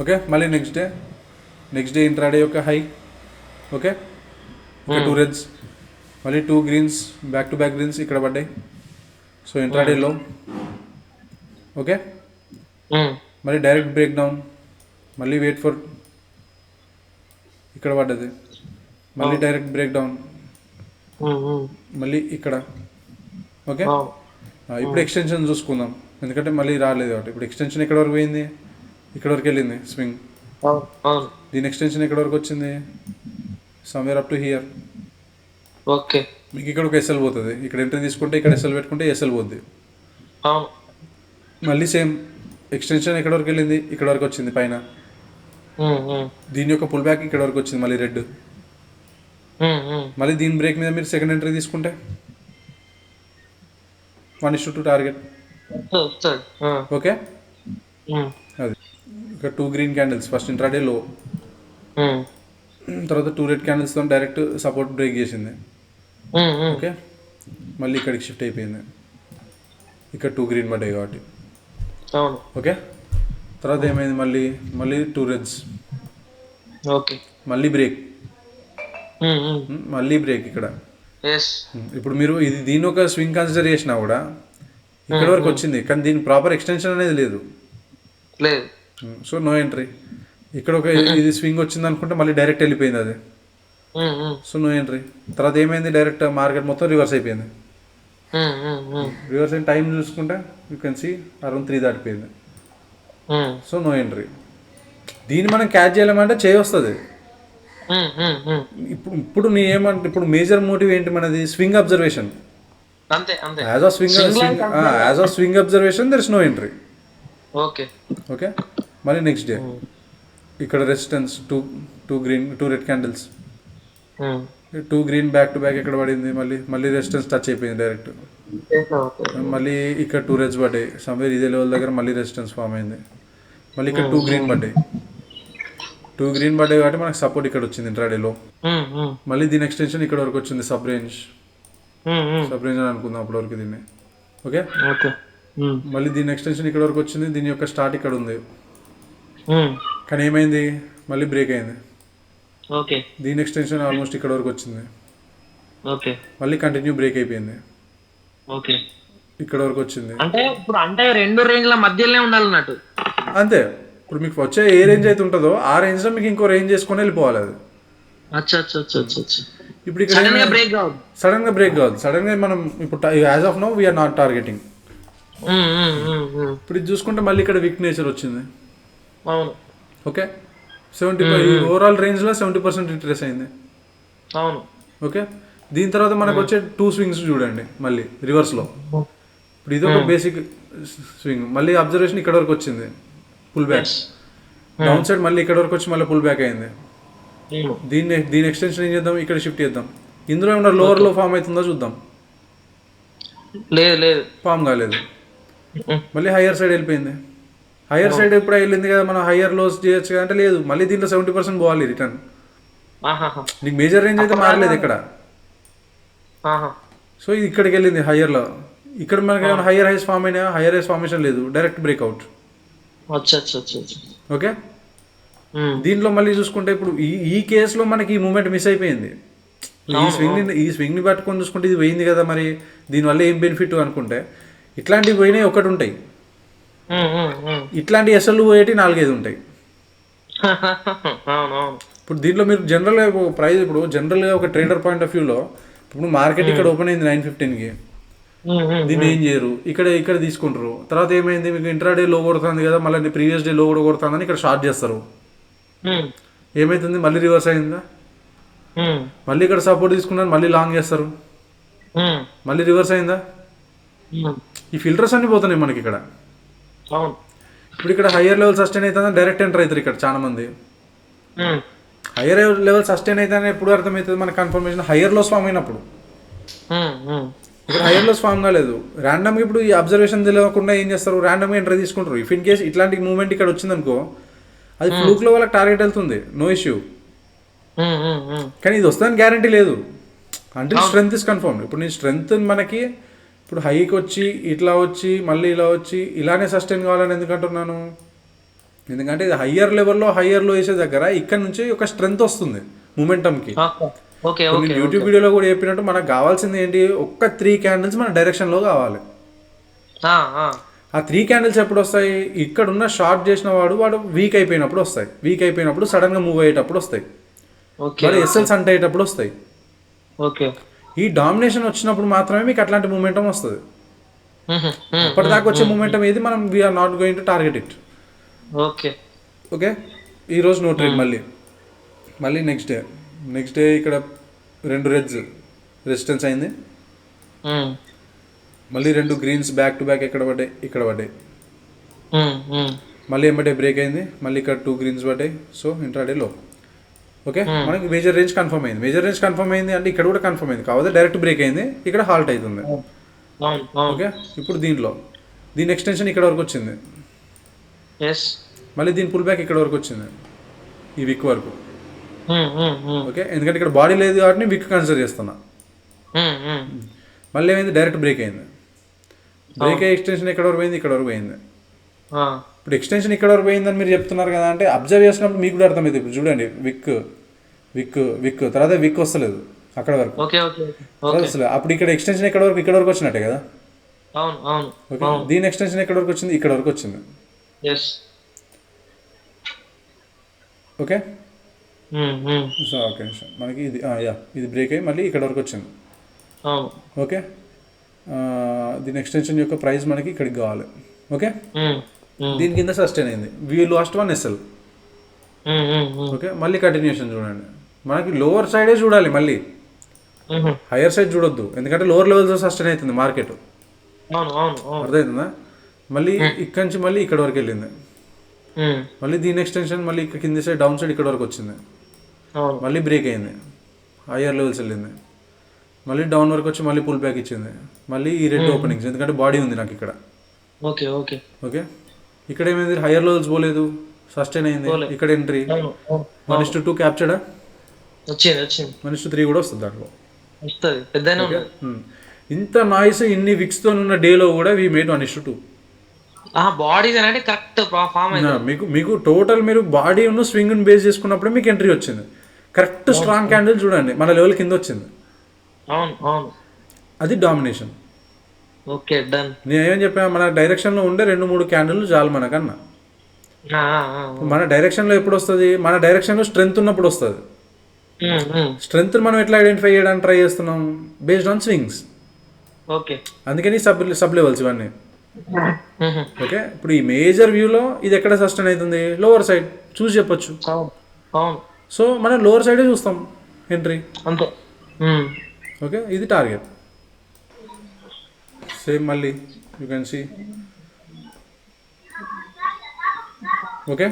Okay, మళ్ళీ next day intraday యొక్క high. Okay, ఇంకా 2 రెడ్స్, మళ్ళీ 2 greens, back to back greens ఇక్కడ పడ్డాయి. సో ఇంట్రాడే లో. ఓకే, మళ్ళీ డైరెక్ట్ బ్రేక్ డౌన్, మళ్ళీ వెయిట్ ఫర్ ఇక్కడ పడ్డది, మళ్ళీ డైరెక్ట్ బ్రేక్ డౌన్, మళ్ళీ ఇక్కడ. ఓకే, ఇప్పుడు ఎక్స్టెన్షన్ చూసుకుందాం, ఎందుకంటే మళ్ళీ రాలేదు కాబట్టి. ఇప్పుడు ఎక్స్టెన్షన్ ఎక్కడ వరకు పోయింది, ఇక్కడ వరకు వెళ్ళింది స్వింగ్. దీని ఎక్స్టెన్షన్ ఎక్కడ వరకు వచ్చింది, somewhere up to hear. Okay, మీకు ఇక్కడ ఒక ఎస్ఎల్ పోతుంది, ఇక్కడ ఎంట్రీ తీసుకుంటే ఇక్కడ ఎస్ఎల్ పెట్టుకుంటే ఎస్ఎల్ పోద్ది. మళ్ళీ సేమ్ ఎక్స్టెన్షన్ ఎక్కడ వరకు వెళ్ళింది, ఇక్కడ వరకు వచ్చింది పైన. దీని యొక్క పుల్ బ్యాక్ ఇక్కడ వరకు వచ్చింది, మళ్ళీ రెడ్. మళ్ళీ దీని బ్రేక్ మీద మీరు సెకండ్ ఎంట్రీ తీసుకుంటే 1:2 టార్గెట్. ఓకే, అది ఇక్కడ 2 గ్రీన్ క్యాండిల్స్, ఫస్ట్ ఇంట్రాడే లో, తర్వాత 2 రెడ్ క్యాండిల్స్తో డైరెక్ట్ సపోర్ట్ బ్రేక్ చేసింది. ఓకే, మళ్ళీ ఇక్కడికి షిఫ్ట్ అయిపోయింది, ఇక్కడ 2 గ్రీన్ పడ్డాయి కాబట్టి. ఓకే, తర్వాత ఏమైంది, మళ్ళీ 2 రెడ్స్, ఓకే, మళ్ళీ బ్రేక్, మళ్ళీ బ్రేక్ ఇక్కడ. ఇప్పుడు మీరు ఇది దీని ఒక స్వింగ్ కన్సిడర్ చేసినా కూడా ఇక్కడ వరకు వచ్చింది, కానీ దీని ప్రాపర్ ఎక్స్టెన్షన్ అనేది లేదు. So no entry. ఇక్కడ ఒక ఇది స్వింగ్ వచ్చింది అనుకుంటే మళ్ళీ డైరెక్ట్ వెళ్ళిపోయింది అది. So no entry. తర్వాత ఏమైంది, డైరెక్ట్ మార్కెట్ మొత్తం రివర్స్ అయిపోయింది. రివర్స్ అయిన టైం చూసుకుంటే యూ కెన్ సీ అరౌండ్ 3 దాటిపోయింది. So no entry. దీన్ని మనం క్యాచ్ చేయాలంటే చేయొస్తుంది. ఇప్పుడు నీ ఏమంటే ఇప్పుడు మేజర్ మోటివ్ ఏంటి మనది, swing observation. As of swing observation there is no entry. Okay, మళ్ళీ నెక్స్ట్ డే ఇక్కడ resistance 2 red candles, 2 green back to back ఎక్కడ పడింది, మళ్ళీ రెసిస్టెన్స్ టచ్ అయిపోయింది డైరెక్ట్. మళ్ళీ ఇక్కడ 2 రెడ్స్ పడ్డాయి, సమ్వేర్ ఇదే లెవెల్ దగ్గర మళ్ళీ రెసిస్టెన్స్ ఫామ్ అయింది. మళ్ళీ ఇక్కడ 2 గ్రీన్ పడ్డాయి, 2 గ్రీన్ పడ్డాయి కాబట్టి మనకు సపోర్ట్ ఇక్కడ వచ్చింది ఇంట్రాడేలో. మళ్ళీ దీని ఎక్స్టెన్షన్ ఇక్కడ వరకు వచ్చింది, సబ్ రేంజ్ అని అనుకుందాం అప్పటి వరకు దీన్ని. ఓకే, మళ్ళీ దీని ఎక్స్టెన్షన్ ఇక్కడ వరకు వచ్చింది, దీని యొక్క స్టార్ట్ ఇక్కడ ఉంది. కానీ ఏమైంది, మళ్ళీ బ్రేక్ అయింది. దీని ఎక్స్టెన్షన్ ఆల్మోస్ట్ ఇక్కడ వరకు వచ్చింది, మళ్ళీ కంటిన్యూ బ్రేక్ అయిపోయింది, ఇక్కడ వరకు వచ్చింది. అంటే 2 రేంజ్ల మధ్యలోనే ఉండాలన్నట్టు. అంతే. ఇప్పుడు మీకు వచ్చే ఏ రేంజ్ అయితే ఉంటుందో ఆ రేంజ్లో మీకు ఇంకో రేంజ్ చేసుకొని వెళ్ళిపోవాలి అది. ఇప్పుడు ఇక్కడ సడన్ గా బ్రేక్ కాదు, సడన్ గా మనం ఇప్పుడు as of now we are not targeting. ఇప్పుడు ఇది చూసుకుంటే మళ్ళీ ఇక్కడ వీక్ నేచర్ వచ్చింది. ఓకే, 75 ఓవరాల్ రేంజ్లో 70% రిట్రేస్ అయింది. ఓకే, దీని తర్వాత మనకు వచ్చే 2 స్వింగ్స్ చూడండి మళ్ళీ రివర్స్లో. ఇప్పుడు ఇది ఒక బేసిక్ స్వింగ్, మళ్ళీ అబ్జర్వేషన్ ఇక్కడ వరకు వచ్చింది, పుల్ బ్యాక్ డౌన్ సైడ్, మళ్ళీ ఇక్కడ వరకు వచ్చి మళ్ళీ పుల్ బ్యాక్ అయింది. దీని ఎక్స్టెన్షన్ ఏం చేద్దాం, ఇక్కడ షిఫ్ట్ చేద్దాం. ఇందులో ఏమన్నా లోవర్ లో ఫామ్ అవుతుందో చూద్దాం. లేదు ఫామ్ కాలేదు. మళ్ళీ హయ్యర్ సైడ్ వెళ్ళిపోయింది. హయ్యర్ సైడ్ ఎప్పుడు వెళ్ళింది కదా, మనం హయ్యర్ లోస్ చేయొచ్చు అంటే లేదు, మళ్ళీ దీంట్లో 70% పోవాలి రిటర్న్. నీకు మేజర్ రేంజ్ అయితే మారలేదు ఇక్కడ. సో ఇది ఇక్కడికి వెళ్ళింది హయ్యర్లో. ఇక్కడ మనకి ఏమైనా హయ్యర్ హైస్ ఫామ్ అయినా, హయ్యర్ హైస్ ఫార్మేషన్ లేదు, డైరెక్ట్ బ్రేక్అవుట్. ఓకే, దీంట్లో మళ్ళీ చూసుకుంటే ఇప్పుడు ఈ కేసులో మనకి ఈ మూమెంట్ మిస్ అయిపోయింది. ఈ స్వింగ్ని పట్టుకొని చూసుకుంటే ఇది పోయింది కదా, మరి దీనివల్ల ఏం బెనిఫిట్ అనుకుంటే ఇట్లాంటివి పోయినాయి ఒకటి ఉంటాయి, ఇట్లాంటి ఎస్ఎల్ పోయేటి 4-5 ఉంటాయి. ఇప్పుడు దీంట్లో మీరు జనరల్గా ప్రైస్, ఇప్పుడు జనరల్గా ఒక ట్రేడర్ పాయింట్ ఆఫ్ వ్యూలో ఇప్పుడు మార్కెట్ ఇక్కడ ఓపెన్ అయింది 9:15కి, దీన్ని ఏం చేయరు, ఇక్కడ తీసుకుంటారు. తర్వాత ఏమైంది, మీకు ఇంట్రాడే లో కొడుతుంది కదా, మళ్ళీ ప్రీవియస్ డే లో కూడా కొడుతుందని ఇక్కడ షార్ట్ చేస్తారు. ఏమైతుంది, మళ్ళీ రివర్స్ అయిందా, మళ్ళీ ఇక్కడ సపోర్ట్ తీసుకున్నారు, మళ్ళీ లాంగ్ చేస్తారు, మళ్ళీ రివర్స్ అయిందా. ఈ ఫిల్టర్స్ అన్ని పోతున్నాయి మనకి ఇక్కడ. ఇప్పుడు ఇక్కడ హయ్యర్ లెవెల్ సస్టైన్ అవుతుందని డైరెక్ట్ ఎంటర్ అవుతారు ఇక్కడ చాలా మంది. హయ్యర్ లెవెల్ సస్టైన్ అవుతుందని ఎప్పుడు అర్థమవుతుంది మనకి కన్ఫర్మేషన్, హయ్యర్ లోస్ ఫామ్ అయినప్పుడు. ఇక్కడ హయ్యర్ లోస్ ఫామ్ కాలేదు, ర్యాండమ్గా ఇప్పుడు ఈ అబ్జర్వేషన్ తెలియకుండా ఏం చేస్తారు, ర్యాండమ్గా ఎంట్రీ తీసుకుంటారు. ఇఫ్ ఇన్ కేస్ ఇట్లాంటి మూవ్మెంట్ ఇక్కడ వచ్చిందనుకో, అది ఫ్లూక్లో వాళ్ళకి టార్గెట్ వెళ్తుంది, నో ఇష్యూ. కానీ ఇది వస్తుందని గ్యారంటీ లేదు అంటే స్ట్రెంత్ ఇస్ కన్ఫర్మ్. ఇప్పుడు నీ స్ట్రెంత్ మనకి ఇప్పుడు హైకి వచ్చి ఇట్లా వచ్చి మళ్ళీ ఇలా వచ్చి ఇలానే సస్టైన్ కావాలని ఎందుకంటున్నాను, ఎందుకంటే ఇది హయ్యర్ లెవెల్లో హయ్యర్లో వేసే దగ్గర ఇక్కడ నుంచి ఒక స్ట్రెంగ్త్ వస్తుంది మూమెంటంకి. ఓకే నేను ఓకే యూట్యూబ్ వీడియోలో కూడా చెప్పినట్టు మనకు కావాల్సింది ఏంటి, ఒక్క 3 క్యాండిల్స్ మన డైరెక్షన్లో కావాలి. ఆ 3 క్యాండిల్స్ ఎప్పుడు వస్తాయి, ఇక్కడ ఉన్న షార్ట్ చేసిన వాడు వీక్ అయిపోయినప్పుడు వస్తాయి. వీక్ అయిపోయినప్పుడు సడన్గా మూవ్ అయ్యేటప్పుడు వస్తాయి. వాడు ఎస్ఎల్స్ అంటే అయ్యేటప్పుడు వస్తాయి. ఓకే. ఈ డామినేషన్ వచ్చినప్పుడు మాత్రమే మీకు అట్లాంటి మూమెంటం వస్తుంది. అప్పటిదాకా వచ్చే మూమెంటం ఏది మనం we are not going to target it. Okay okay. ఈరోజు నో ట్రేడ్. మళ్ళీ నెక్స్ట్ డే ఇక్కడ 2 రెడ్స్ రెసిస్టెన్స్ అయింది. మళ్ళీ 2 గ్రీన్స్ బ్యాక్ టు బ్యాక్ ఇక్కడ పడ్డాయి. మళ్ళీ ఎంబడే బ్రేక్ అయింది. మళ్ళీ ఇక్కడ 2 గ్రీన్స్ పడ్డాయి. సో ఇంట్రాడే లో. ఓకే. మనకి మేజర్ రేంజ్ కన్ఫర్మ్ అయింది అంటే ఇక్కడ కూడా కన్ఫర్మ్ అయింది. కాకపోతే డైరెక్ట్ బ్రేక్ అయింది, ఇక్కడ హాల్ట్ అవుతుంది. ఓకే. ఇప్పుడు దీని ఎక్స్టెన్షన్ ఇక్కడ వరకు వచ్చింది. మళ్ళీ దీని పుల్ బ్యాక్ ఇక్కడ వరకు వచ్చింది, ఈ విక్ వరకు. ఓకే. ఎందుకంటే ఇక్కడ బాడీ లేదు కాబట్టి విక్ కన్సిడర్ చేస్తున్నా. మళ్ళీ ఏమైంది, డైరెక్ట్ బ్రేక్ అయింది. బ్రేక్ అయ్యి ఎక్స్టెన్షన్ ఎక్కడ వరకు పోయింది, ఇక్కడ వరకు పోయింది. ఇప్పుడు ఎక్స్టెన్షన్ ఇక్కడ వరకు పోయిందని మీరు చెప్తున్నారు కదా, అంటే అబ్జర్వ్ చేసినప్పుడు మీకు కూడా అర్థమైంది. ఇప్పుడు చూడండి, విక్ తర్వాత విక్ వస్తలేదు అక్కడ వరకు వస్తలేదు. అప్పుడు ఇక్కడ ఎక్స్టెన్షన్ ఇక్కడ వరకు వచ్చినట్టే కదా. ఓకే. దీని ఎక్స్టెన్షన్ ఎక్కడ వరకు వచ్చింది, ఇక్కడ వరకు వచ్చింది. ఓకే. సో ఓకే, మనకి ఇది బ్రేక్ అయ్యి మళ్ళీ ఇక్కడ వరకు వచ్చింది. ఓకే. దీని ఎక్స్టెన్షన్ యొక్క ప్రైస్ మనకి ఇక్కడికి కావాలి. ఓకే. దీని కింద సస్టైన్ అయింది. We last 1 SL. ఓకే. మళ్ళీ కంటిన్యూషన్ చూడండి. మనకి లోవర్ సైడే చూడాలి, మళ్ళీ హైయర్ సైడ్ చూడొద్దు. ఎందుకంటే లోవర్ లెవెల్స్ సస్టైన్ అవుతుంది మార్కెట్. అర్థమవుతుందా. మళ్ళీ ఇక్కడ నుంచి మళ్ళీ ఇక్కడ వరకు వెళ్ళింది. మళ్ళీ దీని ఎక్స్టెన్షన్ మళ్ళీ ఇక్కడ కింద సైడ్ డౌన్ సైడ్ ఇక్కడ వరకు వచ్చింది. మళ్ళీ బ్రేక్ అయింది, హైయర్ లెవెల్స్ వెళ్ళింది. మళ్ళీ డౌన్ వరకు వచ్చి మళ్ళీ పుల్ బ్యాక్ ఇచ్చింది. మళ్ళీ ఈ 2 ఓపెనింగ్స్, ఎందుకంటే బాడీ ఉంది నాకు ఇక్కడ. ఓకే. ఇక్కడ ఏమైంది, హైయర్ లెవెల్స్ పోలేదు, సస్టైన్ అయింది. ఇక్కడ ఎంట్రీ 1:2 క్యాప్చర్డా, 1:3 కూడా వస్తుంది దాంట్లో. ఇంత నాయిస్ ఇన్ని విక్స్తో ఉన్న డేలో కూడా వీ మేడ్ 1:2. మీకు టోటల్ మీరు బాడీ ఉన్న స్వింగ్ బేస్ చేసుకున్నప్పుడు మీకు ఎంట్రీ వచ్చింది. కరెక్ట్ స్ట్రాంగ్ క్యాండిల్ చూడండి, మన లెవెల్ కింద వచ్చింది. అది డామినేషన్. నేను ఏమని చెప్పాను, మన డైరెక్షన్లో ఉండే 2-3 క్యాండిల్ చాలు మనకన్నా. మన డైరెక్షన్లో ఎప్పుడు వస్తుంది, మన డైరెక్షన్లో స్ట్రెంగ్త్ ఉన్నప్పుడు వస్తుంది. స్ట్రెంగ్త్ మనం ఎట్లా ఐడెంటిఫై చేయడానికి ట్రై చేస్తున్నాం, బేస్డ్ ఆన్ స్వింగ్స్. అందుకని సబ్ లెవెల్స్ ఇవన్నీ. ఓకే. ఇప్పుడు ఈ మేజర్ వ్యూలో ఇది ఎక్కడ సస్టైన్ అవుతుంది, లోవర్ సైడ్ చూసి చెప్పొచ్చు. సో మనం లోవర్ సైడే చూస్తాం ఎంట్రీ. ఓకే. ఇది టార్గెట్. సేమ్ మళ్ళీ యూ కెన్ సీ. ఓకే.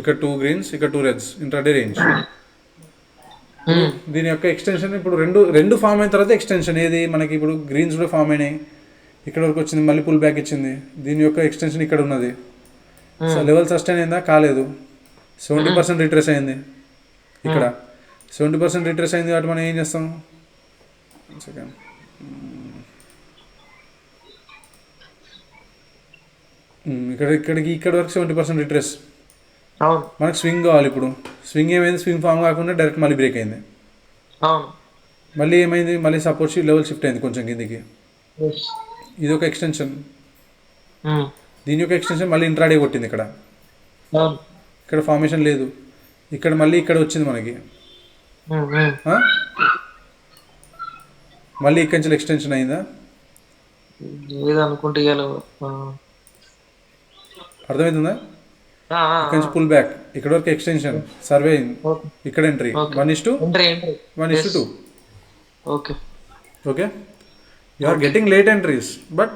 ఇక్కడ 2 గ్రీన్స్, ఇక్కడ 2 రెడ్స్, ఇంట్రాడే రేంజ్. దీని యొక్క ఎక్స్టెన్షన్ ఇప్పుడు రెండు ఫామ్ అయిన తర్వాత ఎక్స్టెన్షన్ ఏది మనకి, ఇప్పుడు గ్రీన్స్ కూడా ఫామ్ అయినాయి, ఇక్కడ వరకు వచ్చింది, మళ్ళీ పుల్ బ్యాక్ ఇచ్చింది. దీని యొక్క ఎక్స్టెన్షన్ ఇక్కడ ఉన్నది. లెవెల్ సస్టైన్ అయిందా, కాలేదు. 70% రిట్రేస్ అయింది. ఇక్కడ 70% రిట్రేస్ అయింది కాబట్టి మనం ఏం చేస్తాం, సెకండ్ ఇక్కడ వరకు 70% రిట్రేస్. మనకు స్వింగ్ కావాలి. ఇప్పుడు స్వింగ్ ఏమైంది, స్వింగ్ ఫామ్ కాకుండా డైరెక్ట్ మళ్ళీ బ్రేక్ అయింది. మళ్ళీ ఏమైంది, మళ్ళీ సపోర్ట్ లెవెల్ షిఫ్ట్ అయింది కొంచెం కిందికి. ఇది ఒక ఎక్స్టెన్షన్. దీని యొక్క ఎక్స్టెన్షన్ మళ్ళీ ఇంట్రాడే కొట్టింది. ఇక్కడ ఫార్మేషన్ లేదు. ఇక్కడ మళ్ళీ ఇక్కడ వచ్చింది మనకి. మళ్ళీ ఇక్కడి నుంచి ఎక్స్టెన్షన్ అయిందా, అర్థమవుతుందా. ఇక్కడ నుంచి పుల్ బ్యాక్, ఇక్కడ వరకు ఎక్స్టెన్షన్, సర్వే అయింది, ఇక్కడ entry 1:2. Okay. You are getting late entries but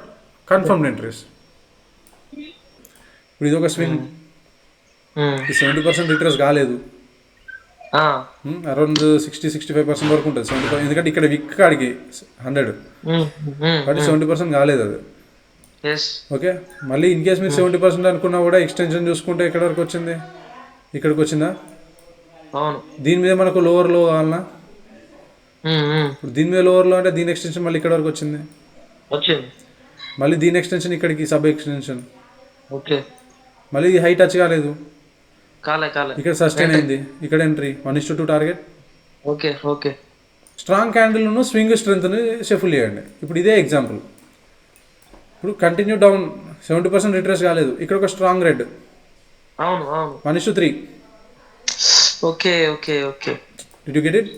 confirmed entries. ఇప్పుడు ఇది ఒక స్వింగ్, 70% రిట్రేస్ కాలేదు. అరౌండ్ 60-65% వరకు ఉంటుంది 70%. ఎందుకంటే ఇక్కడ విక్ కాడికి 100 బట్ 70% కాలేదు అది. ఓకే. మళ్ళీ ఇన్ కేస్ మీరు 70% అనుకున్నా కూడా ఎక్స్టెన్షన్ చూసుకుంటే ఎక్కడ వరకు వచ్చింది, ఇక్కడికి వచ్చిందా. దీని మీద మనకు లోవర్ లో కావాలన్నా, ఇప్పుడు దీని మీద లోవర్ లో అంటే దీని ఎక్స్టెన్షన్ మళ్ళీ ఇక్కడ వరకు వచ్చింది. మళ్ళీ దీని ఎక్స్టెన్షన్ ఇక్కడికి సబ్ ఎక్స్టెన్షన్. మళ్ళీ హై టచ్ కాలేదు, కాలే ఇక్కడ సస్టైన్ అయింది, ఇక్కడ entry 1:2 target. Okay okay strong క్యాండిల్ను స్వింగ్ స్ట్రెంత్ని షఫుల్ చేయండి. ఇప్పుడు ఇదే ఎగ్జాంపుల్. ఇప్పుడు కంటిన్యూ డౌన్ 70% రిట్రేస్ కాలేదు, ఇక్కడ ఒక స్ట్రాంగ్ రెడ్ అవును అవును 1:3. Okay okay okay did you get it?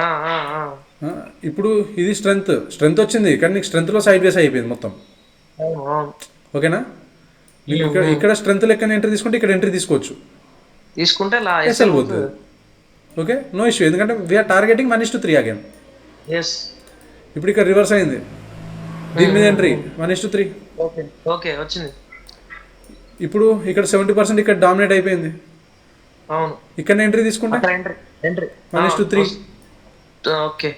ఆ, ఆ, ఆ. ఇప్పుడు ఇది స్ట్రెంత్ వచ్చింది, కానీ నీకు స్ట్రెంత్లో సైడ్ వేస్ అయిపోయింది మొత్తం. అవును అవును ఓకేనా? నీకు ఇక్కడ స్ట్రెంత్ లెక్కన ఎంట్రీ తీసుకుంటే ఇక్కడ ఎంట్రీ తీసుకోవచ్చు, తీసుకుంటే ఎస్ఎల్ పోతుంది. ఓకే, నో ఇష్యూ, ఎందుకంటే వీఆర్ టార్గెటింగ్ 1:3 అగైన్. ఎస్ ఇప్పుడు ఇక్కడ రివర్స్ అయింది, దీని మీద ఎంట్రీ 1:3. ఓకే ఓకే వచ్చింది. ఇప్పుడు ఇక్కడ 70% ఇక్కడ డామినేట్ అయిపోయింది, అవును ఇక్కడ ఎంట్రీ తీసుకుంటే అక్కడ entry entry 1:3. Okay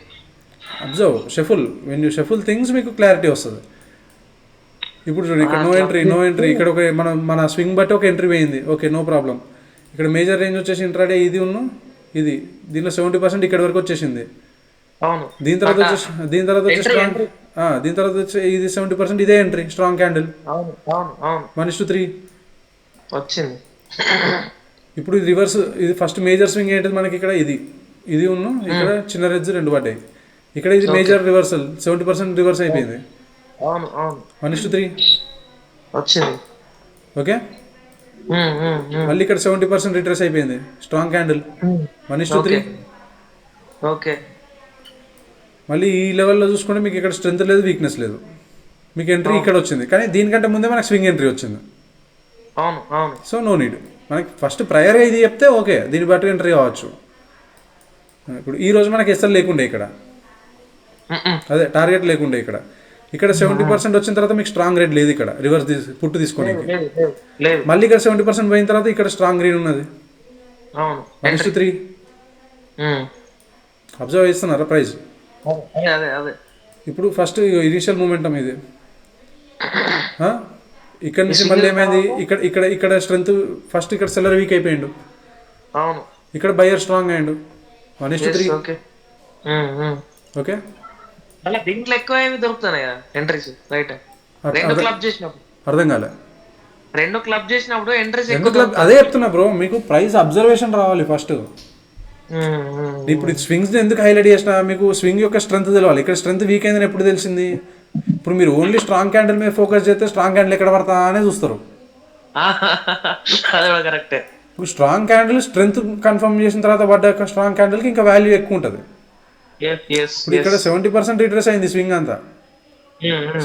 observe shuffle, when you shuffle things మీకు క్లారిటీ వస్తుంది. ఇప్పుడు చూడండి ఇక్కడ నో ఎంట్రీ ఇక్కడ ఒక మన స్వింగ్ బట్టి ఒక ఎంట్రీ పోయింది, ఓకే నో ప్రాబ్లం. ఇక్కడ మేజర్ రేంజ్ వచ్చేసి ఇంట్రాడే ఇది ఇది, దీనిలో 70% ఇక్కడ వరకు వచ్చేసింది. అవును దీని తర్వాత వచ్చి స్ట్రాంగ్, దీని తర్వాత వచ్చి ఇది 70% ఇదే ఎంట్రీ స్ట్రాంగ్ క్యాండిల్ అవును అవును అవును 1:3 వచ్చింది. ఇప్పుడు ఇది రివర్స్, ఇది ఫస్ట్ మేజర్ స్వింగ్ ఏంటిది మనకి ఇక్కడ ఇది ఇక్కడ చిన్న రెడ్స్ రెండు పడ్డాయి, ఇక్కడ ఇది మేజర్ రివర్సల్ 70% రివర్స్ అయిపోయింది అవును అవును 1:3 వచ్చింది. ఓకే, మళ్ళీ ఇక్కడ 70% రిట్రేస్ అయిపోయింది స్ట్రాంగ్ క్యాండిల్ 1:3. ఓకే మళ్ళీ ఈ లెవెల్లో చూసుకుంటే మీకు ఇక్కడ స్ట్రెంత్ లేదు, వీక్నెస్ లేదు, మీకు ఎంట్రీ ఇక్కడ వచ్చింది, కానీ దీనికంటే ముందే మనకు స్వింగ్ ఎంట్రీ వచ్చింది. అవును అవును సో నో నీడ్, మనకి ఫస్ట్ ప్రయర్గా ఇది చెప్తే ఓకే, దీన్ని బట్టి ఎంట్రీ కావచ్చు. ఇప్పుడు ఈ రోజు మనకి ఎస్ఎల్ లేకుండే ఇక్కడ, అదే టార్గెట్ లేకుండే ఇక్కడ 70% వచ్చిన తర్వాత మీకు స్ట్రాంగ్ రెడ్ లేదు, ఇక్కడ రివర్స్ పుట్టు తీసుకొని మళ్ళీ ఇక్కడ 70% పోయిన తర్వాత ఇక్కడ స్ట్రాంగ్ గ్రీన్ ఉన్నది 1:3. అబ్జర్వ్ చేస్తున్నారా ప్రైస్? ఇప్పుడు ఫస్ట్ ఇనిషియల్ మూమెంటం ఇది, ఇక్కడ నుంచి మళ్ళీ ఏమైంది, ఇక్కడ స్ట్రెంత్ ఫస్ట్ ఇక్కడ సెల్లర్ వీక్ అయిపోయిండు, ఇక్కడ బయర్ స్ట్రాంగ్ అయ్యిండు 1:3. ఓకే, అలా దీంట్లో ఎక్కువ ఏమి దొరుకుతున్నాయి కదా ఎంట్రీస్, రైట్? రెండు క్లబ్ చేసినప్పుడు అర్థం కాలే, రెండు క్లబ్ చేసినప్పుడు ఎంట్రీస్ రెండు క్లబ్ అదే చెప్తున్నా బ్రో, మీకు ప్రైస్ అబ్జర్వేషన్ రావాలి ఫస్ట్. ఇప్పుడు స్వింగ్స్ ఎందుకు హైలైట్ చేసిన, మీకు స్వింగ్ యొక్క స్ట్రెంత్ తెలవాలి, ఇక్కడ స్ట్రెంత్ వీక్ అయిందని ఎప్పుడు తెలిసింది? ఇప్పుడు మీరు ఓన్లీ స్ట్రాంగ్ క్యాండిల్ మీద ఫోకస్ చేస్తే స్ట్రాంగ్ క్యాండిల్ ఎక్కడ పడతా అనే చూస్తారు. కరెక్టే, ఇప్పుడు స్ట్రాంగ్ క్యాండిల్ స్ట్రెంత్ కన్ఫర్మ్ చేసిన తర్వాత పడ్డ స్ట్రాంగ్ క్యాండిల్కి ఇంకా వాల్యూ ఎక్కువ ఉంటుంది. ఇప్పుడు ఇక్కడ 70% రిట్రేస్ అయింది స్వింగ్ అంతా,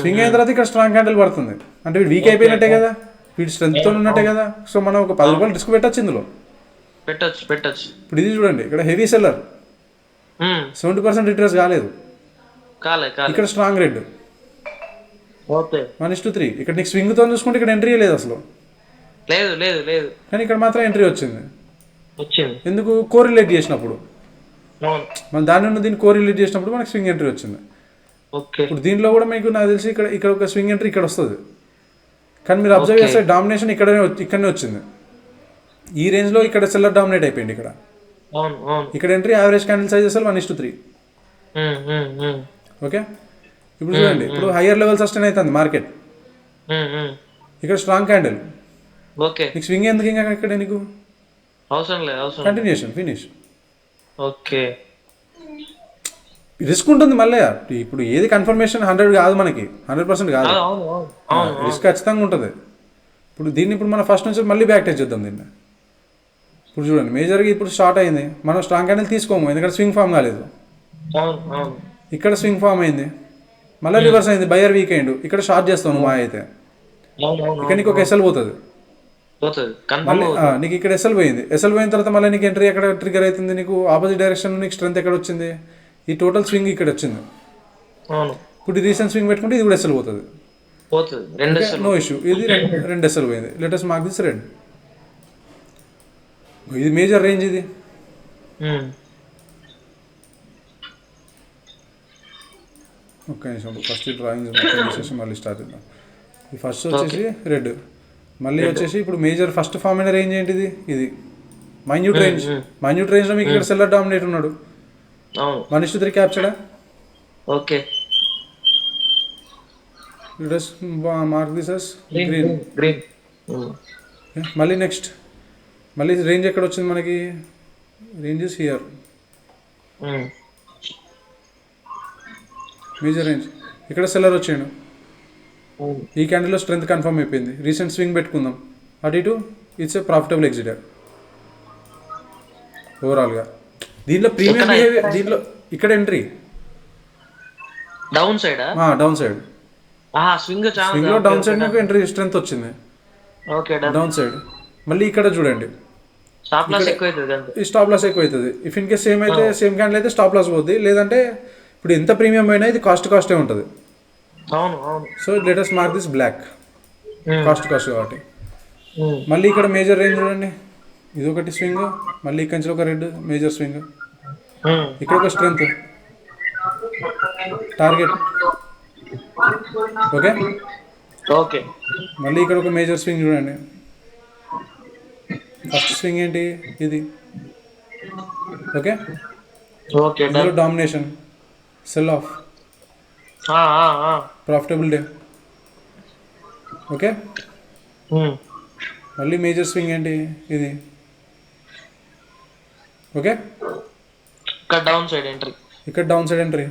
స్వింగ్ అయిన తర్వాత ఇక్కడ స్ట్రాంగ్ క్యాండిల్ పడుతుంది అంటే వీడు వీక్ అయిపోయినట్టే కదా, వీడి స్ట్రెంత్తో ఉన్నట్టే కదా. సో మనం ఒక 10 రూపాయలు రిస్క్ పెట్టచ్చు ఇందులో, పెట్టచ్చు. ఇప్పుడు ఇది చూడండి, ఇక్కడ హెవీ సెల్లర్ 70% రిట్రేస్ కాలేదు, ఇక్కడ స్ట్రాంగ్ రెడ్ 1:3. ఇక్కడ నీకు స్వింగ్తో చూసుకుంటే ఇక్కడ ఎంట్రీ లేదు అసలు, లేదు కానీ ఇక్కడ మాత్రం ఎంట్రీ వచ్చింది. ఎందుకు? కోరిలేట్ చేసినప్పుడు, మనం దాని నుండి దీన్ని కోరిలేట్ చేసినప్పుడు మనకి స్వింగ్ ఎంట్రీ వచ్చింది. ఇప్పుడు దీంట్లో కూడా మీకు నాకు తెలిసి ఇక్కడ ఒక స్వింగ్ ఎంట్రీ ఇక్కడ వస్తుంది, కానీ మీరు అబ్జర్వ్ చేస్తే డామినేషన్ ఇక్కడనే వచ్చింది. ఈ రేంజ్లో ఇక్కడ సెల్లర్ డామినేట్ అయిపోయింది, ఇక్కడ ఎంట్రీ యావరేజ్ క్యాండిల్ సైజ్ అసలు 1:3. ఓకే, ఇప్పుడు చూడండి, ఇప్పుడు హయ్యర్ లెవెల్ సస్టైన్ అవుతుంది మార్కెట్, ఇక్కడ స్ట్రాంగ్ క్యాండిల్, నీకు స్వింగ్ ఎందుకు ఇంకా ఇక్కడ నీకు అవసరం లేదు, కంటిన్యూషన్ ఫినిష్. ఓకే, రిస్క్ ఉంటుంది మళ్ళీ. ఇప్పుడు ఏది కన్ఫర్మేషన్ 100 కాదు, మనకి 100% కాదు, రిస్క్ ఖచ్చితంగా ఉంటుంది. ఇప్పుడు దీన్ని మనం ఫస్ట్ నుంచి మళ్ళీ బ్యాక్ టచ్ చేద్దాం దీన్ని. ఇప్పుడు చూడండి, మేజర్గా ఇప్పుడు స్టార్ట్ అయింది, మనం స్ట్రాంగ్ క్యాండిల్ తీసుకోము ఎందుకంటే స్వింగ్ ఫామ్ కాలేదు, ఇక్కడ స్వింగ్ ఫామ్ అయింది, మళ్ళీ రివర్స్ అయింది, బయర్ వీక్ అయిండు, ఇక్కడ షార్ట్ చేస్తాను మా అయితే, ఇక్కడ నీకు ఒక ఎస్ఎల్ పోతుంది, మళ్ళీ నీకు ఇక్కడ ఎస్ఎల్ పోయింది, ఎస్ఎల్ పోయిన తర్వాత మళ్ళీ నీకు ఎంట్రీ ఎక్కడ ట్రిగర్ అవుతుంది, నీకు ఆపోజిట్ డైరెక్షన్ నీకు స్ట్రెంత్ ఎక్కడ వచ్చింది, ఈ టోటల్ స్వింగ్ ఇక్కడ వచ్చింది. ఇప్పుడు రీసెంట్ స్వింగ్ పెట్టుకుంటే ఇది కూడా ఎస్ఎల్ పోతుంది, నో ఇష్యూ. ఇది రెండు ఎస్ఎల్ పోయింది, లెటెస్ట్ మార్క్ దిస్ రెడ్. ఇది మేజర్ రేంజ్, ఇది ఒక్క నిమిషం, ఫస్ట్ డ్రాయింగ్ మళ్ళీ స్టార్ట్ చేద్దాం. ఈ ఫస్ట్ వచ్చేసి రెడ్, మళ్ళీ వచ్చేసి ఇప్పుడు మేజర్ ఫస్ట్ ఫామ్ అయిన రేంజ్ ఏంటిది, ఇది మైన్యూట్ రేంజ్లో మీకు ఇక్కడ సెల్లర్ డామినేట్ ఉన్నాడు 1:3 క్యాప్చర్డా. Okay, mark this as green. మళ్ళీ నెక్స్ట్ మళ్ళీ రేంజ్ ఎక్కడ వచ్చింది మనకి, రేంజెస్ హియర్, మేజర్ రేంజ్ ఇక్కడ సెల్లర్ వచ్చాడు. ఈ క్యాండిల్లో స్ట్రెంత్ కన్ఫర్మ్ అయిపోయింది. రీసెంట్ స్వింగ్ పెట్టుకుందాం అటు ఇటు, ఇట్స్ ఏ ప్రాఫిటబుల్ ఎగ్జిటర్ ఓవరాల్గా. దీంట్లో ప్రీమియం బిహేవియర్, దీంట్లో ఇక్కడ entry down side down side swing స్వింగ్లో డౌన్ సైడ్ మీకు ఎంట్రీ స్ట్రెంత్ వచ్చింది ఓకే డౌన్ సైడ్. మళ్ళీ ఇక్కడ చూడండి స్టాప్ లాస్ ఎక్కువ అవుతుంది అంతే. ఈ స్టాప్ లాస్ ఎక్కువ అవుతుంది. ఇఫ్ ఇన్ కేస్ సేమ్ అయితే సేమ్ క్యాండిల్ అయితే స్టాప్ లాస్ పోద్ది, లేదంటే ఇప్పుడు ఎంత ప్రీమియం అయినా ఇది కాస్టే ఉంటుంది. అవును అవును. So latest mark this block cost కాబట్టి. మళ్ళీ ఇక్కడ మేజర్ రేంజ్ చూడండి, ఇది ఒకటి స్వింగ్, మళ్ళీ ఇక్కడి నుంచి ఒక రెడ్ మేజర్ స్వింగ్, ఇక్కడ ఒక స్ట్రెంత్ టార్గెట్ ఓకే. ఓకే మళ్ళీ ఇక్కడ ఒక మేజర్ స్వింగ్ చూడండి, ఫస్ట్ స్వింగ్ ఏంటి ఇది ఓకే. ఓకే ఇందులో domination, cell of, profitable day okay. మళ్ళీ మేజర్ స్వింగ్ ఏంటి ఇది ఓకే. ఇక్కడ డౌన్ సైడ్ ఎంట్రీ, ఇక్కడ down side entry,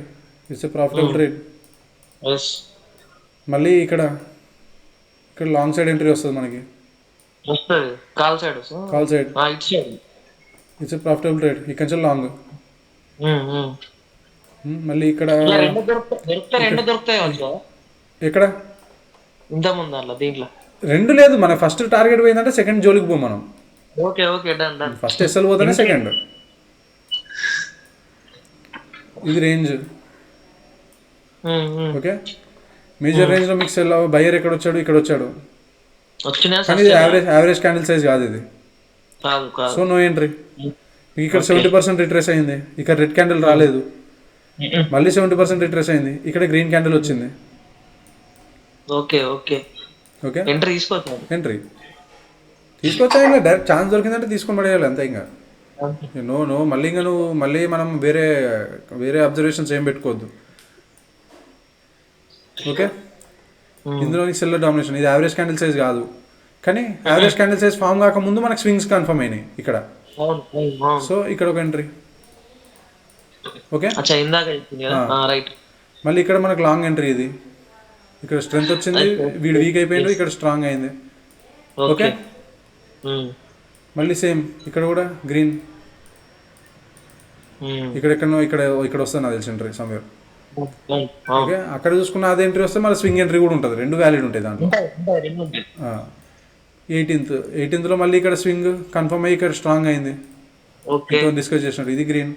it's a profitable trade. మళ్ళీ ఇక్కడ లాంగ్ సైడ్ ఎంట్రీ వస్తుంది మనకి, వస్తుంది కాల్ సైడ్ కాల్ సైడ్, ఇటు side it's a profitable trade, ఇక్కడ నుంచి లాంగ్. మళ్ళీ ఇక్కడ రెండు దొరుకుతాయి ఎక్కడ ఇంత ముందు అలా దీంట్లో రెండు లేదు. మన ఫస్ట్ టార్గెట్ పోయిందంటే సెకండ్ జోలికి పో మనం. Okay okay done done. First SL పోతేనే సెకండ్. ఇది రేంజ్ ఓకే. మేజర్ రేంజ్ లో మీకు సెల్ బయర్ ఎక్కడ వచ్చాడు, ఇక్కడ వచ్చాడు, కానీ ఇది యావరేజ్ క్యాండిల్ సైజ్ కాదు ఇది. So no entry. మీకు ఇక్కడ 70% రిట్రేస్ అయింది, ఇక్కడ రెడ్ క్యాండిల్ రాలేదు, మళ్ళీ 70% రిట్రేస్ అయింది, ఇక్కడ గ్రీన్ క్యాండిల్ వచ్చింది. ఓకే ఓకే ఓకే ఎంట్రీ తీసుకోవచ్చు. ఎంట్రీ తీసుకొచ్చా, డైరెక్ట్ ఛాన్స్ దొరికిందంటే తీసుకొని పడేయాలి అంతే. ఇంకా మళ్ళీ ఇంకా నువ్వు మళ్ళీ మనం వేరే అబ్జర్వేషన్స్ ఏం పెట్టుకోవద్దు ఓకే. ఇందులో సెల్లర్ డామినేషన్, ఇది యావరేజ్ క్యాండిల్ సైజ్ కాదు, కానీ యావరేజ్ క్యాండిల్ సైజ్ ఫామ్ కాకముందు మనకు స్వింగ్స్ కన్ఫర్మ్ అయినాయి ఇక్కడ. సో ఇక్కడ ఒక ఎంట్రీ ఓకే. మళ్ళీ ఇక్కడ మనకు లాంగ్ ఎంట్రీ, ఇది ఇక్కడ స్ట్రెంత్ వచ్చింది, వీడు వీక్ అయిపోయింది, ఇక్కడ స్ట్రాంగ్ అయింది ఓకే. మళ్ళీ సేమ్ ఇక్కడ కూడా గ్రీన్, ఇక్కడ వస్తుంది నాకు తెలిసి ఎంట్రీ సమ్వేర్ ఓకే. అక్కడ చూసుకున్న అదే ఎంట్రీ వస్తే మళ్ళీ స్వింగ్ ఎంట్రీ కూడా ఉంటుంది, రెండు వ్యాలిడ్ ఉంటాయి దాంట్లో. 18th లో మళ్ళీ ఇక్కడ స్వింగ్ కన్ఫర్మ్ అయ్యి ఇక్కడ స్ట్రాంగ్ అయింది, డిస్కస్ చేసినట్టు, ఇది గ్రీన్.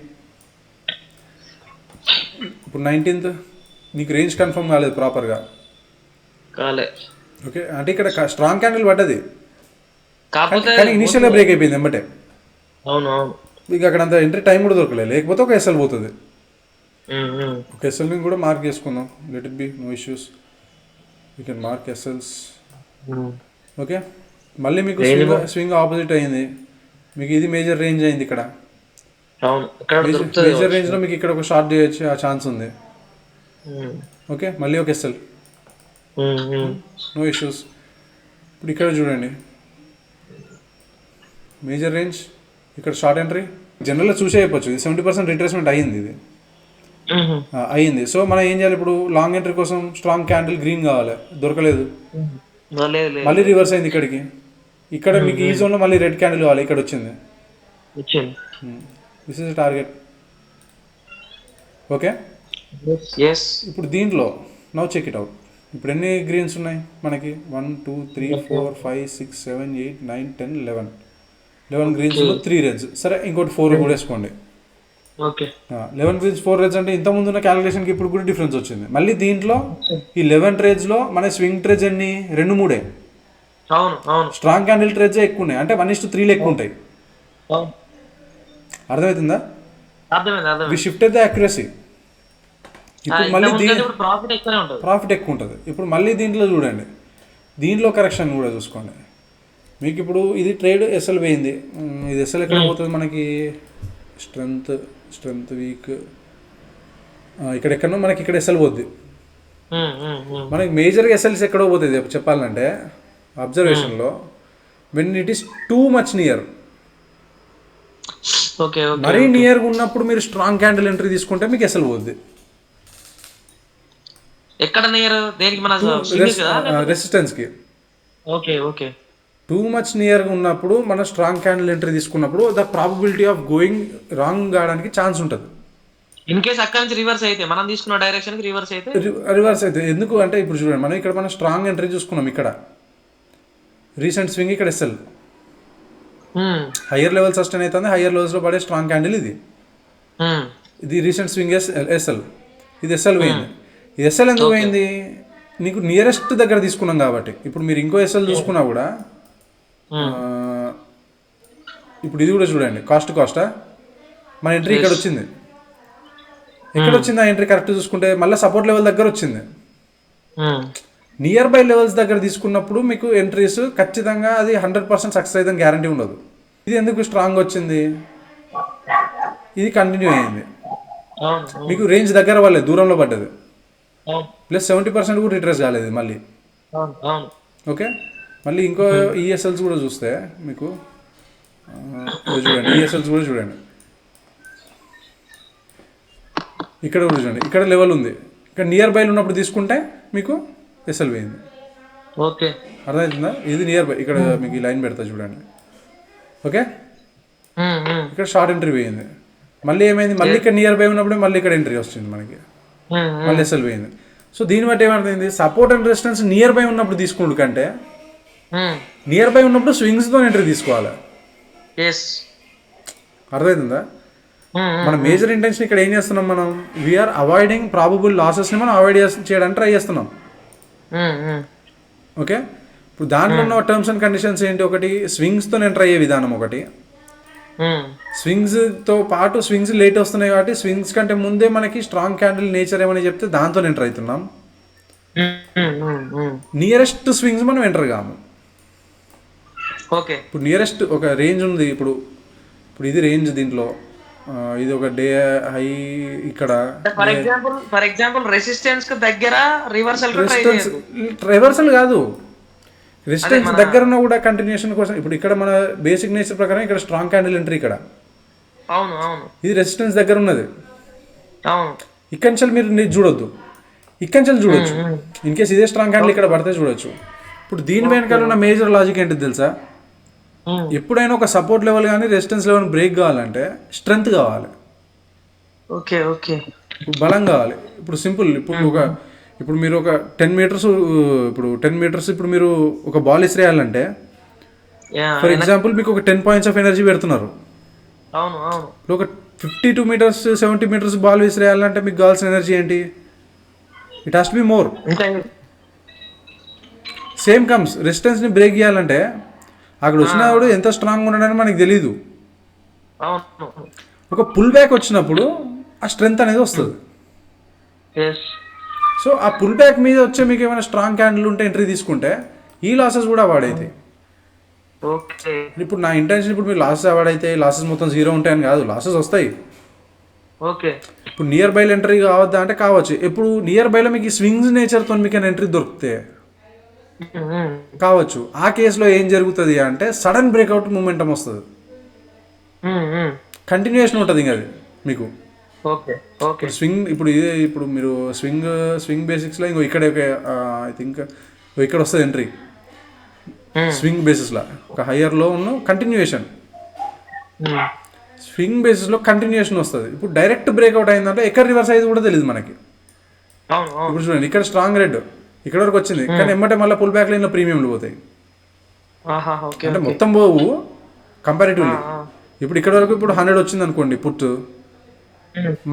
ఇప్పుడు 19th నీకు రేంజ్ కన్ఫర్మ్ కాలేదు ప్రాపర్గా ఓకే. అంటే ఇక్కడ స్ట్రాంగ్ క్యాండిల్ పడ్డది, కానీ ఇనిషియల్గా బ్రేక్ అయిపోయింది వెంబటే. ఇక అక్కడ అంత ఎంట్రీ టైం కూడా దొరకలేదు, లేకపోతే ఒక ఎస్ఎల్ పోతుంది. ఒక ఎస్ఎల్ని కూడా మార్క్ చేసుకుందాం, let it be, no issues, you can mark SLs okay. మళ్ళీ మీకు స్వింగ్ ఆపోజిట్ అయింది, మీకు ఇది మేజర్ రేంజ్ అయింది. ఇక్కడ మేజర్ రేంజ్లో మీకు ఇక్కడ ఒక షార్ట్ చేయొచ్చు, ఆ ఛాన్స్ ఉంది ఓకే. మళ్ళీ ఒక ఎస్ఎల్, నో ఇష్యూస్. ఇప్పుడు ఇక్కడ చూడండి మేజర్ రేంజ్, ఇక్కడ షార్ట్ ఎంట్రీ. జనరల్గా చూసే అయిపోవచ్చు, ఇది 70% రిట్రేస్మెంట్ అయ్యింది, ఇది అయ్యింది. సో మనం ఏం చేయాలి ఇప్పుడు, లాంగ్ ఎంట్రీ కోసం స్ట్రాంగ్ క్యాండిల్ గ్రీన్ కావాలి, దొరకలేదు, మళ్ళీ రివర్స్ అయింది ఇక్కడికి. ఇక్కడ మీకు ఈ జోన్లో మళ్ళీ రెడ్ క్యాండిల్ కావాలి, ఇక్కడ వచ్చింది, దిస్ ఇస్ టార్గెట్ ఓకే. ఇప్పుడు దీంట్లో నౌ చెక్ ఇట్ అవుట్. ఇప్పుడు ఎన్ని గ్రీన్స్ ఉన్నాయి మనకి, 1 2 3 4 5 6 7 8 9 10 11 గ్రీన్స్ 3 రెడ్స్. సరే ఇంకోటి 4 కూడా వేసుకోండి 11 గ్రీన్స్ 4 రెడ్స్. అంటే ఇంతకుముందు ఉన్న క్యాలిక్యులేషన్కి ఇప్పుడు కూడా డిఫరెన్స్ వచ్చింది. మళ్ళీ దీంట్లో ఈ 11 ట్రేడ్స్లో మన స్వింగ్ ట్రేడ్స్ ఎన్ని, 2-3. స్ట్రాంగ్ క్యాండిల్ ట్రేడ్స్ ఎక్కువ ఉన్నాయి, అంటే 1:3 ఎక్కువ ఉంటాయి. అర్థమవుతుందా? We shifted the accuracy. ఇప్పుడు మళ్ళీ ప్రాఫిట్ ఎక్కువ ఉంటుంది. ఇప్పుడు మళ్ళీ దీంట్లో చూడండి, దీంట్లో కరెక్షన్ కూడా చూసుకోండి. మీకు ఇప్పుడు ఇది ట్రేడ్ ఎస్ఎల్ పోయింది, ఇది ఎస్ఎల్ ఎక్కడ పోతుంది మనకి, స్ట్రెంత్ వీక్, ఇక్కడ ఎక్కడో మనకి ఇక్కడ ఎస్ఎల్ పోద్ది. మనకి మేజర్గా ఎస్ఎల్స్ ఎక్కడో పోతుంది చెప్పాలంటే అబ్జర్వేషన్లో. When it is too much near. Okay okay మరీ నియర్గా ఉన్నప్పుడు మీరు స్ట్రాంగ్ క్యాండిల్ ఎంట్రీ తీసుకుంటే మీకు ఎస్ఎల్ పోద్ది. ఎక్కడ నియర్ దేనికి మన swing కదా? రెసిస్టెన్స్కి. ఓకే ఓకే టూ మచ్ నియర్గా ఉన్నప్పుడు మనం స్ట్రాంగ్ క్యాండిల్ ఎంట్రీ తీసుకున్నప్పుడు the probability of going wrong కావడానికి ఛాన్స్ ఉంటుంది. ఇన్ కేస్ అక్కడ నుంచి రివర్స్ అయితే మనం తీసుకున్న డైరెక్షన్ కి రివర్స్ అయితే రివర్స్ అయితే ఎందుకు అంటే ఇప్పుడు చూడండి, మనం ఇక్కడ మనం స్ట్రాంగ్ ఎంట్రీ చూసుకున్నాం, ఇక్కడ రీసెంట్ స్వింగ్, ఇక్కడ ఎస్ఎల్ హయ్యర్ లెవెల్ సస్టైన్ అవుతుంది, హయ్యర్ లెవెల్స్లో పడే స్ట్రాంగ్ క్యాండిల్ ఇది. ఇది రీసెంట్ స్వింగ్ ఎస్ఎల్, ఇది ఎస్ఎల్ పోయింది. ఇది ఎస్ఎల్ ఎందుకు పోయింది? నీకు నియరెస్ట్ దగ్గర తీసుకున్నాం కాబట్టి. ఇప్పుడు మీరు ఇంకో ఎస్ఎల్ చూసుకున్నా కూడా ఇప్పుడు ఇది కూడా చూడండి, కాస్టా మన ఎంట్రీ ఇక్కడ వచ్చింది. ఎక్కడ వచ్చింది ఆ ఎంట్రీ కరెక్ట్ చూసుకుంటే? మళ్ళీ సపోర్ట్ లెవెల్ దగ్గర వచ్చింది. నియర్ బై లెవెల్స్ దగ్గర తీసుకున్నప్పుడు మీకు ఎంట్రీస్ ఖచ్చితంగా అది 100% సక్సెస్ అయితే గ్యారంటీ ఉండదు. ఇది ఎందుకు స్ట్రాంగ్ వచ్చింది? ఇది కంటిన్యూ అయ్యింది, మీకు రేంజ్ దగ్గర వాళ్ళే దూరంలో పడ్డది, ప్లస్ 70% కూడా రిట్రేస్ కాలేదు మళ్ళీ. ఓకే, మళ్ళీ ఇంకో ఈఎస్ఎల్స్ కూడా చూస్తే మీకు చూడండి, ఈఎస్ఎల్స్ కూడా చూడండి, ఇక్కడ కూడా చూడండి, ఇక్కడ లెవెల్ ఉంది, ఇక్కడ నియర్ బైలు ఉన్నప్పుడు తీసుకుంటే మీకు ఎస్ఎల్ పోయింది. ఓకే, అర్థమవుతుందా? ఇది నియర్ బై, ఇక్కడ మీకు ఈ లైన్ పెడతా చూడండి. ఓకే, ఇక్కడ షార్ట్ ఎంట్రీ పోయింది, మళ్ళీ ఏమైంది? మళ్ళీ ఇక్కడ నియర్ బై ఉన్నప్పుడు మళ్ళీ ఇక్కడ ఎంట్రీ వచ్చింది మనకి, మళ్ళీ ఎస్ఎల్ పోయింది. సో దీన్ని బట్టి ఏమర్థమైంది? Support and resistance near by ఉన్నప్పుడు తీసుకుంటు కంటే నియర్ బై ఉన్నప్పుడు స్వింగ్స్తో ఎంట్రీ తీసుకోవాలి. అర్థమవుతుందా? మన మేజర్ ఇంటెన్షన్ ఇక్కడ ఏం చేస్తున్నాం మనం? వీఆర్ అవాయిడింగ్ ప్రాబబుల్ లాసెస్ని మనం అవాయిడ్ చేయడానికి ట్రై చేస్తున్నాం. ఓకే, ఇప్పుడు దాంట్లో ఉన్న టర్మ్స్ అండ్ కండిషన్స్ ఏంటి? ఒకటి స్వింగ్స్తో ఎంటర్ అయ్యే విధానం, ఒకటి స్వింగ్స్తో పాటు స్వింగ్స్ లేట్ వస్తున్నాయి కాబట్టి స్వింగ్స్ కంటే ముందే మనకి స్ట్రాంగ్ క్యాండిల్ నేచర్ ఏమని చెప్తే దాంతో ఎంటర్ అవుతున్నాం. నియరెస్ట్ స్వింగ్స్ మనం ఎంటర్ కాము. ఓకే, ఇప్పుడు నియరెస్ట్ ఒక రేంజ్ ఉంది, ఇప్పుడు ఇది రేంజ్, దీంట్లో ఇది ఒక డే హై, ఇక్కడ ఫర్ ఎగ్జాంపుల్ రెసిస్టెన్స్ కి దగ్గర రివర్సల్ కాదు, రెసిస్టెన్స్ దగ్గర ఉన్న కూడా కంటిన్యూషన్ కోసం. ఇప్పుడు ఇక్కడ మన బేసిక్ నేచర్ ప్రకారం ఇక్కడ స్ట్రాంగ్ క్యాండిల్ ఎంట్రీ ఇక్కడ, అవును అవును, ఇది రెసిస్టెన్స్ దగ్గర ఉన్నది. అవును, ఇక్కడి నుంచి మీరు చూడొద్దు, ఇక్కడి నుంచి చూడొచ్చు. ఇన్ కేస్ ఇదే స్ట్రాంగ్ క్యాండిల్ ఇక్కడ పడితే చూడొచ్చు. ఇప్పుడు దీని వెనకాల ఉన్న మేజర్ లాజిక్ ఏంటి తెలుసా? ఎప్పుడైనా ఒక సపోర్ట్ లెవెల్ కానీ రెసిస్టెన్స్ లెవెల్ బ్రేక్ కావాలంటే స్ట్రెంగ్త్ కావాలి. ఓకే ఓకే, బలం కావాలి. ఇప్పుడు సింపుల్, ఇప్పుడు మీరు ఒక 10 మీటర్స్, ఇప్పుడు 10 మీటర్స్ ఇప్పుడు మీరు ఒక బాల్ ఇసిరేయాలంటే ఫర్ ఎగ్జాంపుల్ మీకు ఒక 10 పాయింట్స్ ఆఫ్ ఎనర్జీ పెడుతున్నారు. అవును అవును, ఇప్పుడు ఒక 52 మీటర్స్ 70 మీటర్స్ బాల్ విసిరేయాలంటే మీకు కావాల్సిన ఎనర్జీ ఏంటి? It has to be more. Same comes రెసిస్టెన్స్ని బ్రేక్ చేయాలంటే అక్కడ వచ్చినప్పుడు ఎంత స్ట్రాంగ్ ఉండడానికి మనకు తెలీదు. ఒక పుల్ బ్యాక్ వచ్చినప్పుడు ఆ స్ట్రెంగ్త్ అనేది వస్తుంది. సో ఆ పుల్ బ్యాక్ మీద వచ్చే మీకు ఏమైనా స్ట్రాంగ్ క్యాండిల్ ఉంటే ఎంట్రీ తీసుకుంటే ఈ లాసెస్ కూడా అవాయిడ్ అవుతాయి. ఇప్పుడు నా ఇంటెన్షన్ ఇప్పుడు మీరు లాసెస్ అవాయిడ్ అయితే లాసెస్ మొత్తం జీరో ఉంటాయని కాదు, లాసెస్ వస్తాయి. ఓకే, ఇప్పుడు నియర్ బైలో ఎంట్రీ కావద్దా అంటే కావచ్చు. ఎప్పుడు నియర్ బైలో మీకు ఈ స్వింగ్స్ నేచర్తో మీకు ఎంట్రీ దొరికితే కావచ్చు. ఆ కేసులో ఏం జరుగుతుంది అంటే సడన్ బ్రేక్అవుట్ మూమెంటం వస్తుంది, కంటిన్యూషన్ ఉంటుంది ఇంకా అది మీకు. స్వింగ్ ఇప్పుడు ఇదే, ఇప్పుడు మీరు స్వింగ్ బేసిక్స్లో ఇంకో ఇక్కడ ఐ థింక్ ఇక్కడ వస్తుంది ఎంట్రీ స్వింగ్ బేసిస్లో, ఒక హయ్యర్లో ఉన్న కంటిన్యూషన్ స్వింగ్ బేసిస్లో కంటిన్యూషన్ వస్తుంది. ఇప్పుడు డైరెక్ట్ బ్రేక్అవుట్ అయిందంటే ఎక్కడ రివర్స్ అయ్యేది కూడా తెలియదు మనకి. ఇప్పుడు చూడండి, ఇక్కడ స్ట్రాంగ్ రెడ్ ఇక్కడ వరకు వచ్చింది, కానీ ఎమ్మటే మళ్ళీ పుల్ బ్యాక్ లైన్లో ప్రీమియంలు పోతాయి. అంటే మొత్తం పోవు కంపారిటివ్లీ. ఇప్పుడు ఇక్కడ వరకు ఇప్పుడు 100 వచ్చింది అనుకోండి పుట్,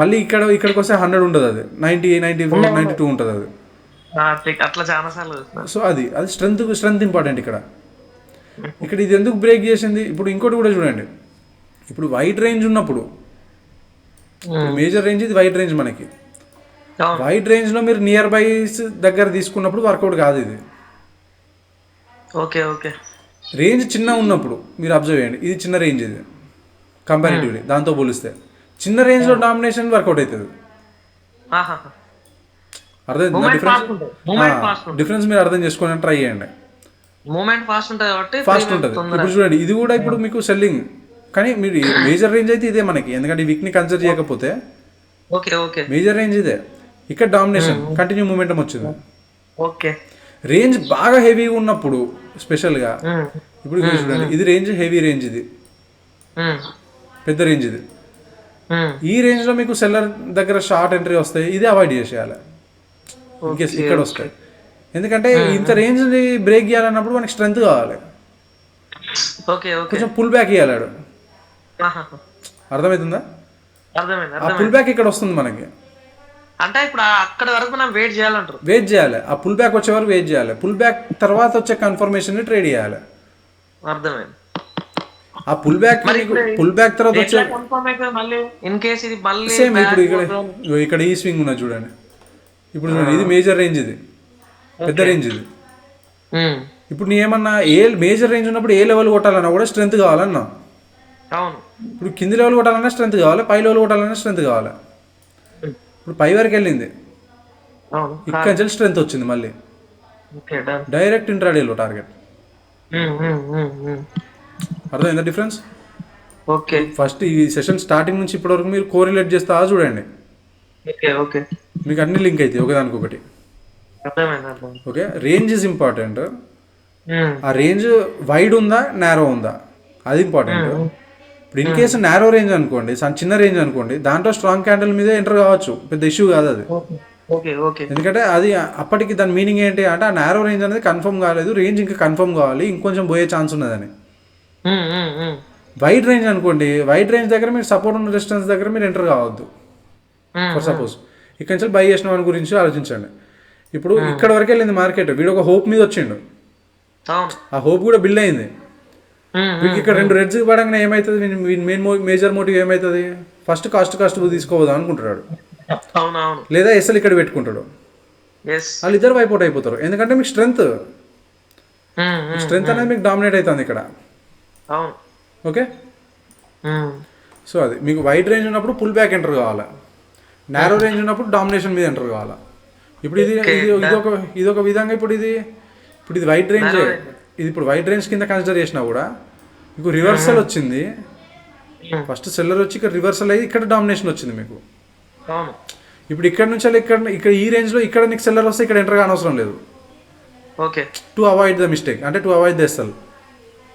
మళ్ళీ ఇక్కడికి వస్తే 100 ఉంటుంది, అది 90, 94, 92 ఉంటుంది అది. సో అది స్ట్రెంగ్త్ ఇంపార్టెంట్ ఇక్కడ. ఇది ఎందుకు బ్రేక్ చేసింది? ఇప్పుడు ఇంకోటి కూడా చూడండి, ఇప్పుడు వైడ్ రేంజ్ ఉన్నప్పుడు మేజర్ రేంజ్, ఇది వైడ్ రేంజ్ మనకి. వైడ్ రేంజ్లో మీరు నియర్ బైస్ దగ్గర తీసుకున్నప్పుడు వర్కౌట్ కాదు ఇది. ఓకే ఓకే, రేంజ్ చిన్న ఉన్నప్పుడు మీరు అబ్జర్వ్ చేయండి, ఇది చిన్న రేంజ్, ఇది కంపారిటివ్లీ దాంతో పోలిస్తే చిన్న రేంజ్లో డామినేషన్ వర్కౌట్ అవుతుంది. అర్థం డిఫరెన్స్ మీరు అర్థం చేసుకోవడానికి ట్రై చేయండి. మూమెంట్ ఫాస్ట్ ఉంటది కాబట్టి ఫాస్ట్ premium ఉంటుంది. తొందర. ఇప్పుడు చూడండి ఇది కూడా ఇప్పుడు మీకు సెల్లింగ్, కానీ మీరు మేజర్ రేంజ్ అయితే ఇదే మనకి, ఎందుకంటే వీక్ని కన్సిడర్ చేయకపోతే ఓకే ఓకే మేజర్ రేంజ్ ఇదే. ఇక్కడ డామినేషన్ కంటిన్యూ మూమెంటం వచ్చింది. ఓకే. రేంజ్ బాగా హెవీగా ఉన్నప్పుడు స్పెషల్గా ఇప్పుడు ఇక్కడ చూడండి ఇది రేంజ్ హెవీ రేంజ్, ఇది పెద్ద రేంజ్ ఇది. ఈ రేంజ్లో మీకు సెల్లర్ దగ్గర షార్ట్ ఎంట్రీ వస్తాయి, ఇది అవాయిడ్ చేసేయాలి ఇన్కేస్ ఇక్కడ వస్తాయి. ఎందుకంటే ఇంత రేంజ్ బ్రేక్ చేయాలన్నప్పుడు మనకి స్ట్రెంత్ కావాలి, ఓకే ఓకే. కొంచెం పుల్ బ్యాక్ ఇవ్వాలి. అర్థమవుతుందా? అర్థమైంది ఆ పుల్ బ్యాక్ ఇక్కడ వస్తుంది మనకి, అంటే ఇప్పుడు అక్కడ వరకు మనం వెయిట్ చేయాలంటారు. వెయిట్ చేయాలి, ఆ పుల్ బ్యాక్ వచ్చే వరకు వెయిట్ చేయాలి. పుల్ బ్యాక్ తర్వాత వచ్చే కన్ఫర్మేషన్ ట్రేడ్ చేయాలి. అర్థమైంది. ఆ పుల్ బ్యాక్ పుల్ బ్యాక్ తర్వాత వచ్చే కన్ఫర్మ్ అయితే మళ్ళీ ఇన్ కేస్ ఇది మళ్ళీ సేమ్ ఇప్పుడు ఇక్కడ ఈ స్వింగ్ ఉన్నది చూడండి. ఇప్పుడు చూడండి ఇది మేజర్ రేంజ్, ఇది పెద్ద రేంజ్ ఇది. ఇప్పుడు నీ ఏమన్నా ఏ మేజర్ రేంజ్ ఉన్నప్పుడు ఏ లెవెల్ కొట్టాలన్నా కూడా స్ట్రెంత్ కావాలన్నా. అవును. ఇప్పుడు కింది లెవెల్ కొట్టాలన్నా స్ట్రెంత్ కావాలి, పై లెవెల్ కొట్టాలన్నా స్ట్రెంత్ కావాలి. ఇప్పుడు పై వరకు వెళ్ళింది, అవును. ఇక్కడ నుంచి స్ట్రెంత్ వచ్చింది మళ్ళీ ఓకే డన్. డైరెక్ట్ ఇంట్రాడేలో టార్గెట్. అర్థమైందా డిఫరెన్స్? ఓకే ఫస్ట్ ఈ సెషన్ స్టార్టింగ్ నుంచి ఇప్పటి వరకు మీరు కోరిలేట్ చేస్తా చూడండి, ఓకే ఓకే. మీకు అన్ని లింక్ అవుతాయి ఒకదానికొకటి. అర్థమైంది అర్థమైంది. Okay, range is important. ఆ రేంజ్ వైడ్ ఉందా నేరో ఉందా అది ఇంపార్టెంట్. ఇప్పుడు ఇన్ కేసు నేరో రేంజ్ అనుకోండి, చిన్న రేంజ్ అనుకోండి, దాంట్లో స్ట్రాంగ్ క్యాండిల్ మీద ఎంటర్ కావచ్చు, పెద్ద ఇష్యూ కాదు అది. Okay okay. ఎందుకంటే అది అప్పటికి దాని మీనింగ్ ఏంటి అంటే ఆ నేరో రేంజ్ అనేది కన్ఫర్మ్ కాలేదు, రేంజ్ ఇంకా కన్ఫర్మ్ కావాలి, ఇంకొంచెం పోయే ఛాన్స్ ఉన్నదని. వైడ్ రేంజ్ అనుకోండి, వైడ్ రేంజ్ దగ్గర మీరు సపోర్ట్ ఉన్న డిస్టెన్స్ దగ్గర మీరు ఎంటర్ కావద్దు. ఫర్ సపోజ్ ఇక్కడ నుంచి బై చేసిన వాడి గురించి ఆలోచించండి. ఇప్పుడు ఇక్కడ వరకు వెళ్ళింది మార్కెట్, వీడు ఒక హోప్ మీద వచ్చిండు, ఆ హోప్ కూడా బిల్డ్ అయింది. వీడికి ఇక్కడ రెండు రెడ్స్ పడంగానే ఏమవుతుంది, మెయిన్ మేజర్ మోటివ్ ఏమవుతుంది, ఫస్ట్ కాస్ట్ తీసుకోవద్దాం అనుకుంటున్నాడు, లేదా ఎస్ఎల్ ఇక్కడ పెట్టుకుంటాడు. వాళ్ళు ఇద్దరు వైపౌట్ అయిపోతారు, ఎందుకంటే మీకు స్ట్రెంత్ అనేది మీకు డామినేట్ అవుతుంది ఇక్కడ. ఓకే, సో అది మీకు వైడ్ రేంజ్ ఉన్నప్పుడు పుల్ బ్యాక్ ఎంటర్ కావాలి, నేరో రేంజ్ ఉన్నప్పుడు డామినేషన్ మీద ఎంటర్ కావాలి. ఇప్పుడు ఇది ఒక విధంగా ఇప్పుడు ఇది వైడ్ రేంజ్, ఇది ఇప్పుడు వైడ్ రేంజ్ కింద కన్సిడర్ చేసినా కూడా మీకు రివర్సల్ వచ్చింది. ఫస్ట్ సెల్లర్ వచ్చి ఇక్కడ రివర్సల్ అయ్యి ఇక్కడ డామినేషన్ వచ్చింది మీకు. ఇప్పుడు ఇక్కడ నుంచి ఇక్కడ ఈ రేంజ్లో ఇక్కడ నీకు సెల్లర్ వస్తే ఇక్కడ ఎంటర్ కానవసరం లేదు. Okay, to avoid the mistake, అంటే to avoid the SL,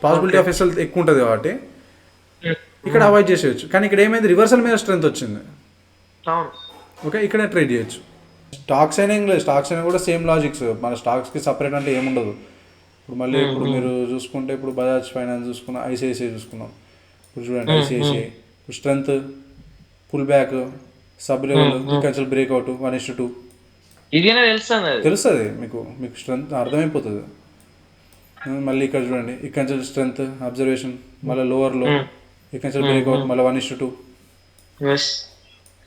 possibility of SL ఎక్కువ ఉంటుంది కాబట్టి ఇక్కడ అవాయిడ్ చేసేయచ్చు. కానీ ఇక్కడ ఏమైంది, రివర్సల్ మీద స్ట్రెంత్ వచ్చింది. ఓకే, ఇక్కడే ట్రేడ్ చేయొచ్చు. స్టాక్స్ అయినా ఏం లేదు, స్టాక్స్ అయినా కూడా సేమ్ లాజిక్స్, మన స్టాక్స్కి సపరేట్ అంటే ఏముండదు. ఇప్పుడు మళ్ళీ ఇప్పుడు మీరు చూసుకుంటే ఇప్పుడు బజాజ్ ఫైనాన్స్ చూసుకున్నాం, ఐసిఐసిఐ చూసుకున్నాం. ఇప్పుడు చూడండి ఐసిఐసిఐ ఇప్పుడు strength, pull back, sub level, కన్సల్ బ్రేక్అవుట్ 1:2 తెలుస్తుంది మీకు స్ట్రెంత్ అర్థమైపోతుంది. మళ్ళీ ఇక్కడ చూడండి ఇక్కడ నుంచి స్ట్రెంత్ అబ్జర్వేషన్, మళ్ళీ లోవర్లో ఇక్కడ నుంచి బ్రేక్అవుట్, మళ్ళీ 1:2.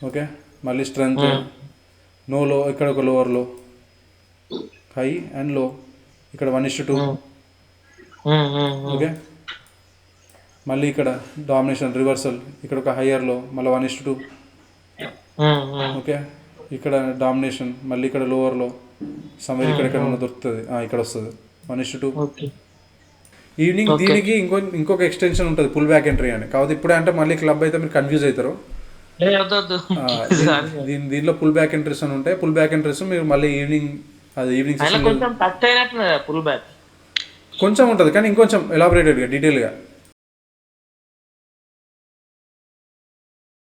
ఓకే, మళ్ళీ స్ట్రెంత్, నో లో, ఇక్కడ ఒక లోవర్లో, హై అండ్ లో, ఇక్కడ 1:2. ఓకే, మళ్ళీ ఇక్కడ డామినేషన్ రివర్సల్, ఇక్కడ ఒక హయ్యర్లో, మళ్ళీ 1:2. ఓకే, ఇక్కడ డామినేషన్, మళ్ళీ ఇక్కడ లోవర్లో సమ్వేర్ ఇక్కడ ఉన్న దొరుకుతుంది, ఇక్కడ వస్తుంది 1:2. ఈవినింగ్ దీనికి ఇంకొక ఎక్స్టెన్షన్ ఉంటుంది పుల్ బ్యాక్ ఎంట్రీ అని. కాబట్టి ఇప్పుడే అంటే మళ్ళీ క్లబ్ అయితే మీరు కన్ఫ్యూజ్ అవుతారు. దీనిలో పుల్ బ్యాక్ ఎంట్రీస్ అని ఉంటాయి. పుల్ బ్యాక్ ఎంట్రీస్ మీరు మళ్ళీ ఈవినింగ్ సెషన్ కొంచెం ఉంటుంది, కానీ ఇంకొంచెం ఎలాబొరేటెడ్గా డీటెయిల్గా